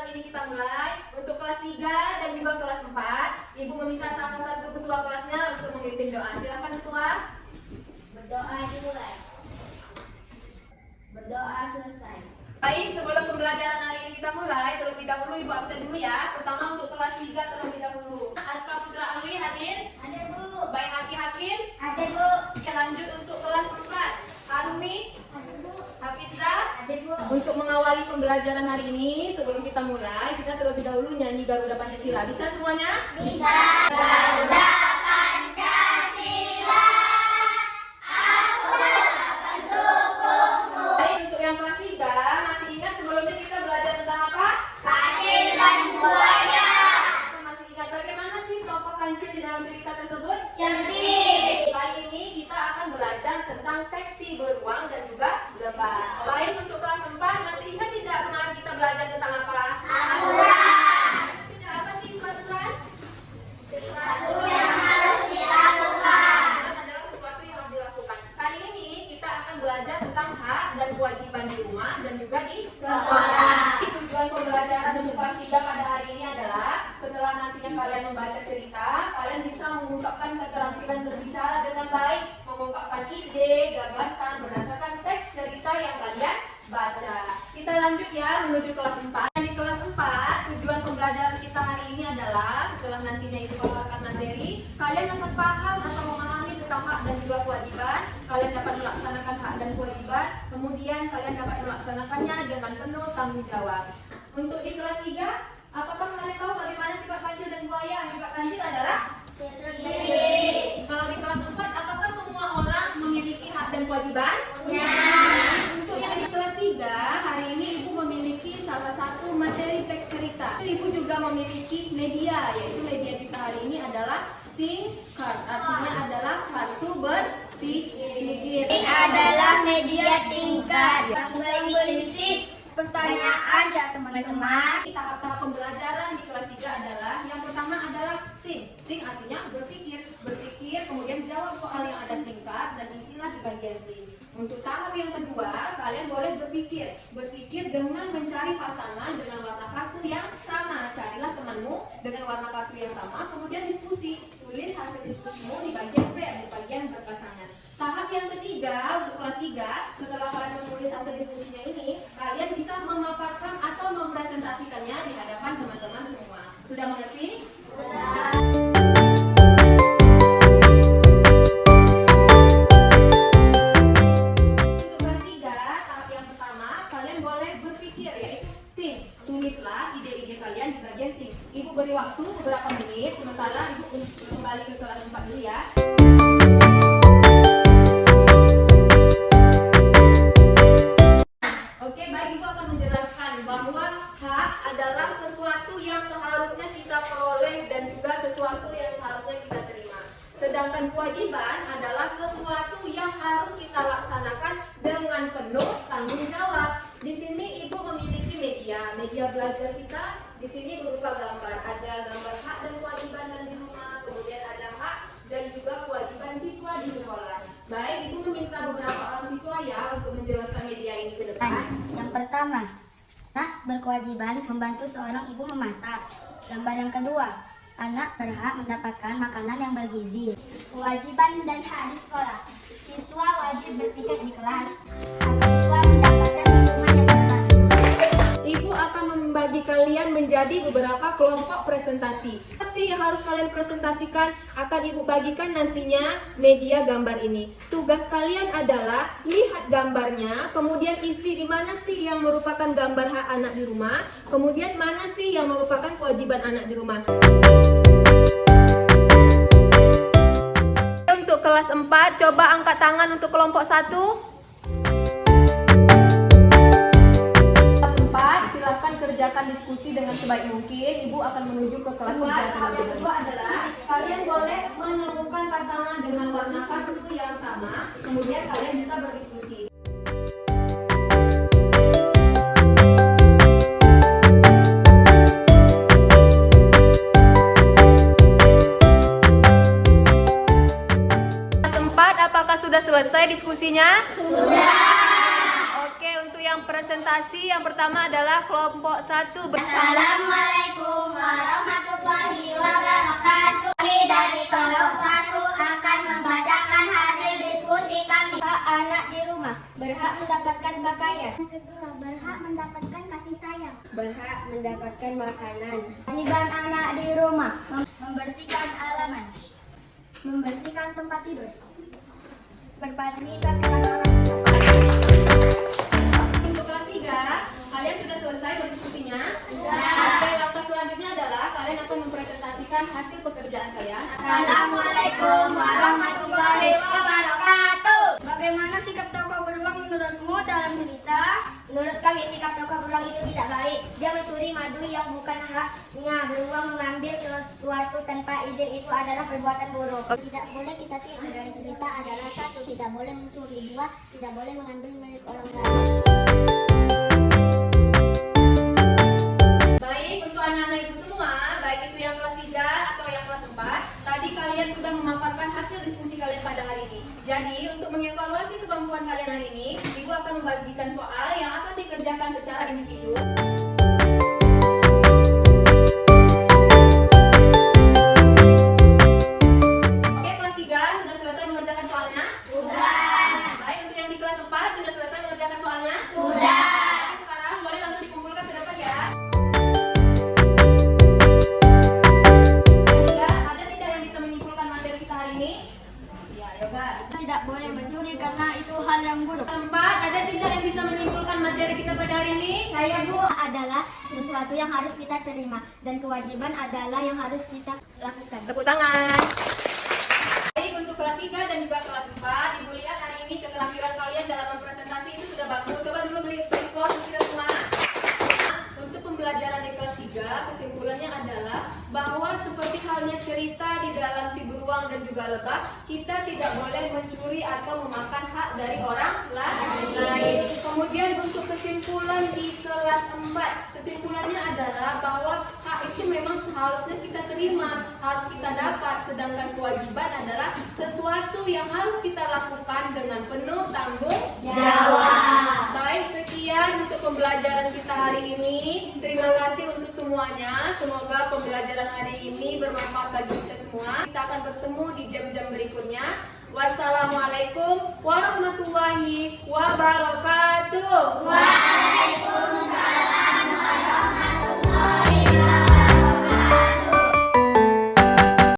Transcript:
kali ini kita mulai. Untuk kelas 3 dan juga kelas 4, Ibu meminta salah satu ketua kelasnya untuk memimpin doa. Silakan ketua. Berdoa dimulai. Berdoa selesai. Baik, sebelum pembelajaran hari ini kita mulai, terlebih dahulu Ibu absen dulu ya. Pertama untuk kelas 3 terlebih dahulu. Aska Putra Alwi hadir? Hadir Bu. Baik Haki Hakim? Hadir Bu. Lanjut untuk kelas 4. Arumi? Hadir Bu. Hafizah? Hadir Bu. Untuk mengawali pembelajaran hari ini, sebelum kita mulai, kita terlebih dahulu nyanyi Garuda Pancasila. Bisa semuanya? Bisa. Garuda Pancasila. Aku akan dukungmu. Baik, untuk yang kelas 3, masih ingat sebelumnya kita belajar tentang apa? Kancil dan buaya. Kita masih ingat bagaimana sih tokoh kancil di dalam cerita tersebut? Cerdik. Kali ini kita akan belajar tentang teks si beruang dan juga lebah. Baik, untuk kelas 4, masih ingat tidak kemarin kita belajar tentang apa? Aturan. Tidak, apa sih itu aturan? Sesuatu yang harus dilakukan. Aturan adalah sesuatu yang harus dilakukan. Kali ini kita akan belajar tentang hak dan kewajiban di rumah dan juga di Sekolah. Tujuan pembelajaran untuk kelas 3 pada hari ini adalah setelah nantinya kalian membaca cerita, kalian bisa mengungkapkan keterampilan berbicara dengan baik, mengungkapkan ide, gagasan berdasarkan teks cerita yang kalian baca. Kita lanjut ya menuju kelas 4. Di kelas 4, tujuan pembelajaran kita hari ini adalah setelah nantinya itu paparkan materi, kalian dapat paham atau memahami tentang hak dan juga kewajiban, kalian dapat melaksanakan hak dan kewajiban, kemudian kalian dapat melaksanakannya dengan penuh tanggung jawab. Untuk di kelas 3, apakah kalian tahu bagaimana sifat kancil dan buaya? Sifat kancil adalah Cerdik. kalau di kelas 4, apakah semua orang memiliki hak dan kewajiban? Ya. Untuk yang di kelas 3, hari ini Ibu memiliki salah satu materi teks cerita. Ibu juga memiliki media, yaitu media kita hari ini adalah think card. Artinya adalah kartu berpikir. Ini adalah media tingkat yang berisi pertanyaan ya teman-teman. Tahap-tahap pembelajaran di kelas 3 adalah yang pertama adalah think. Think artinya berpikir, kemudian jawab soal yang ada tingkat dan isilah di bagian think. Untuk tahap yang kedua, kalian boleh berpikir dengan mencari pasangan dengan warna kartu yang sama. Carilah temanmu dengan warna kartu yang sama, kemudian diskusi. Tulis hasil diskusimu di bagian B, di bagian berpasangan. Tahap yang ketiga untuk kelas 3, setelah kalian menulis hasil diskusinya ini, kalian bisa memaparkan atau mempresentasikannya di hadapan teman-teman semua. Sudah mengerti? Untuk kelas 3, tahap yang pertama, kalian boleh berpikir, yaitu think. Tulislah ide-ide kalian di bagian think. Ibu beri waktu beberapa menit, sementara Ibu kembali ke kelas 4 dulu ya. Oke, baik, Ibu akan menjelaskan bahwa hak adalah sesuatu yang seharusnya kita peroleh dan juga sesuatu yang seharusnya kita terima. Sedangkan kewajiban adalah sesuatu yang harus kita laksanakan dengan penuh tanggung jawab. Di sini Ibu memiliki media belajar kita. Di sini berupa gambar. Ada gambar hak dan kewajiban di rumah, kemudian ada hak dan juga kewajiban siswa di sekolah. Baik, Ibu meminta beberapa orang siswa ya untuk menjelaskan media ini ke depan. Yang pertama, anak berkewajiban membantu seorang ibu memasak. Gambar yang kedua, anak berhak mendapatkan makanan yang bergizi. Kewajiban dan hak di sekolah. Siswa wajib berpikir di kelas. Siswa mendapatkan lingkungan yang tepat. Ibu akan membagi kalian menjadi beberapa kelompok presentasi. Pasti yang harus kalian presentasikan akan Ibu bagikan nantinya media gambar ini. Tugas kalian adalah lihat gambarnya, kemudian isi di mana sih yang merupakan gambar hak anak di rumah, kemudian mana sih yang merupakan kewajiban anak di rumah. Untuk kelas 4, coba angkat tangan untuk kelompok 1. Silakan kerjakan diskusi dengan sebaik mungkin. Ibu akan menuju ke kelas 3. Tahap yang kedua adalah kalian boleh menemukan pasangan dengan warna kartu yang sama, kemudian kalian bisa berdiskusi. Kelas 4, apakah sudah selesai diskusinya? Sudah. Oke, untuk yang presentasi yang pertama pertama adalah kelompok 1. Assalamualaikum warahmatullahi wabarakatuh. Kami dari kelompok 1 akan membacakan hasil diskusi kami. Anak di rumah berhak mendapatkan pakaian. Yang kedua, berhak mendapatkan kasih sayang. Berhak mendapatkan makanan. Kewajiban anak di rumah membersihkan halaman, membersihkan tempat tidur, berbakti terhadap orang tua. Untuk kelas 3, kalian sudah selesai berdiskusinya? Sudah. Oke, langkah selanjutnya adalah kalian akan mempresentasikan hasil pekerjaan kalian. Assalamualaikum warahmatullahi wabarakatuh. Bagaimana sikap tokoh beruang menurutmu dalam cerita? Menurut kami sikap tokoh beruang itu tidak baik. Dia mencuri madu yang bukan haknya. Beruang mengambil sesuatu tanpa izin itu adalah perbuatan buruk. Tidak boleh kita tiru dari cerita adalah 1. Tidak boleh mencuri. 2. Tidak boleh mengambil milik orang lain. Baik, untuk anak-anak ibu semua, baik itu yang kelas 3 atau yang kelas 4, tadi kalian sudah memaparkan hasil diskusi kalian pada hari ini. Jadi, untuk mengevaluasi kemampuan kalian hari ini, ibu akan membagikan soal yang akan dikerjakan secara individu. Oke, kelas 3 sudah selesai mengerjakan soalnya? Sudah. Baik, untuk yang di kelas 4 sudah selesai mengerjakan soalnya? Sudah. Oke, sekarang boleh langsung dikumpulkan ke depan ya. Tiga, ada tidak yang bisa menyimpulkan materi kita hari ini? Ya, yoga. Tidak boleh mencuri karena itu hal yang buruk. 4, ada tidak yang bisa menyimpulkan materi kita pada hari ini? Saya Bu adalah sesuatu yang harus kita terima dan kewajiban adalah yang harus kita lakukan. Tepuk tangan. Baik, untuk kelas 3 dan juga kelas 4, Ibu lihat hari ini keterampilan kalian dalam berpresentasi itu sudah bagus. Coba dulu beri applause untuk kita semua. Untuk pembelajaran di kelas 3, kesimpulannya adalah bahwa seperti halnya cerita di dalam Si Beruang dan juga Lebah, kita tidak boleh mencuri atau memakan hak dari orang lain. Kemudian untuk kesimpulan di kelas 4, kesimpulannya adalah bahwa hak itu memang seharusnya kita terima, harus kita dapat, sedangkan kewajiban adalah sesuatu yang harus kita lakukan dengan penuh tanggung jawab. Baik, sekian untuk pembelajaran kita hari ini. Terima kasih untuk semuanya. Semoga pembelajaran hari ini bermanfaat bagi kita semua. Kita akan bertemu di jam-jam berikutnya. Wassalamualaikum warahmatullahi wabarakatuh. Waalaikumsalam.